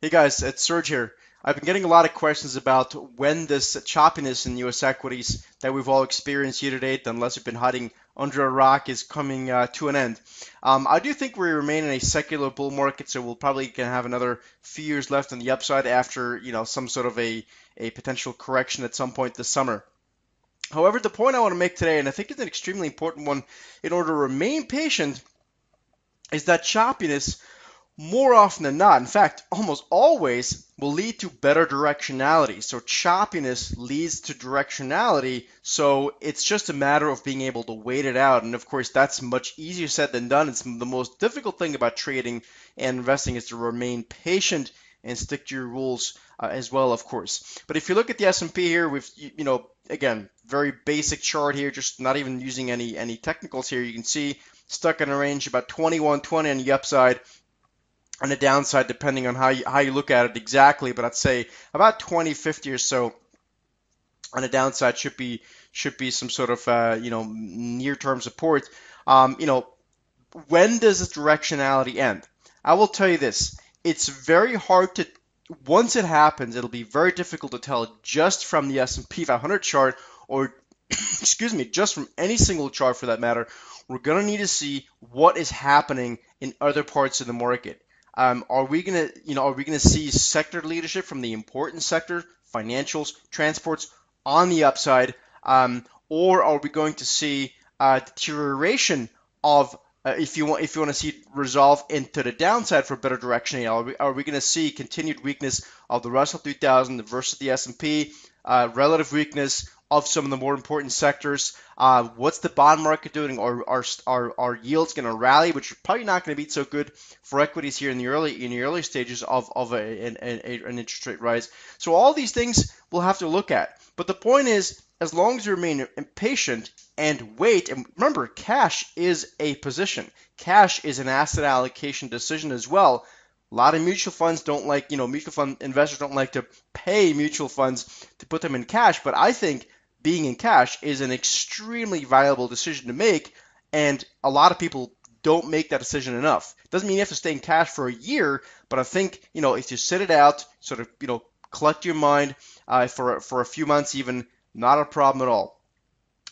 Hey guys, it's Serge here. I've been getting a lot of questions about when this choppiness in US equities that we've all experienced year to date, unless we've been hiding under a rock, is coming to an end. I do think we remain in a secular bull market, so we'll probably can have another few years left on the upside after, some sort of a potential correction at some point this summer. However, the point I want to make today, and I think it's an extremely important one in order to remain patient, is that choppiness more often than not, in fact, almost always, will lead to better directionality. So choppiness leads to directionality. So it's just a matter of being able to wait it out. And of course, that's much easier said than done. It's the most difficult thing about trading and investing is to remain patient and stick to your rules as well, of course. But if you look at the S&P here, with again, very basic chart here, just not even using any technicals here. You can see stuck in a range about 21.20 on the upside. On the downside, depending on how you look at it exactly, but I'd say about 20.50 or so on the downside should be some sort of near-term support. When does this directionality end? I will tell you this: it's very hard to. Once it happens, it'll be very difficult to tell just from the S&P 500 chart, or excuse me, just from any single chart for that matter. We're gonna need to see what is happening in other parts of the market. Are we gonna see sector leadership from the important sector, financials, transports, on the upside, or are we going to see deterioration of if you want to see it resolve into the downside for better direction? Are we going to see continued weakness of the Russell 2000 versus the S&P, relative weakness of some of the more important sectors? What's the bond market doing? Are yields going to rally, which are probably not going to be so good for equities here in the early stages of an interest rate rise? So all these things we'll have to look at. But the point is, as long as you remain patient and wait, and remember, cash is a position. Cash is an asset allocation decision as well. A lot of mutual funds don't like, mutual fund investors don't like to pay mutual funds to put them in cash, but I think being in cash is an extremely valuable decision to make, and a lot of people don't make that decision enough. Doesn't mean you have to stay in cash for a year, but I think, if you sit it out, sort of, collect your mind for a few months even, not a problem at all.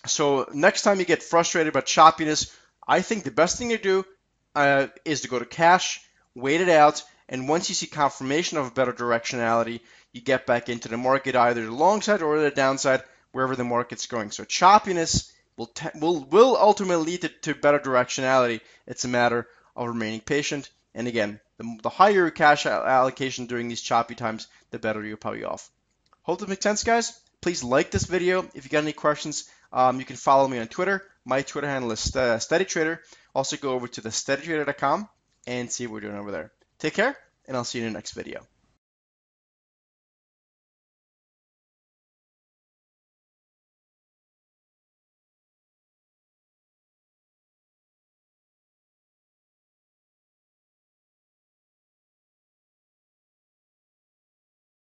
So next time you get frustrated about choppiness, I think the best thing to do is to go to cash, wait it out, and once you see confirmation of a better directionality, you get back into the market, either the long side or the downside, wherever the market's going. So choppiness will ultimately lead to better directionality. It's a matter of remaining patient. And again, the higher your cash allocation during these choppy times, the better you're probably off. Hope this makes sense, guys. Please like this video. If you got any questions, you can follow me on Twitter. My Twitter handle is SteadyTrader. Also go over to thesteadytrader.com and see what we're doing over there. Take care, and I'll see you in the next video.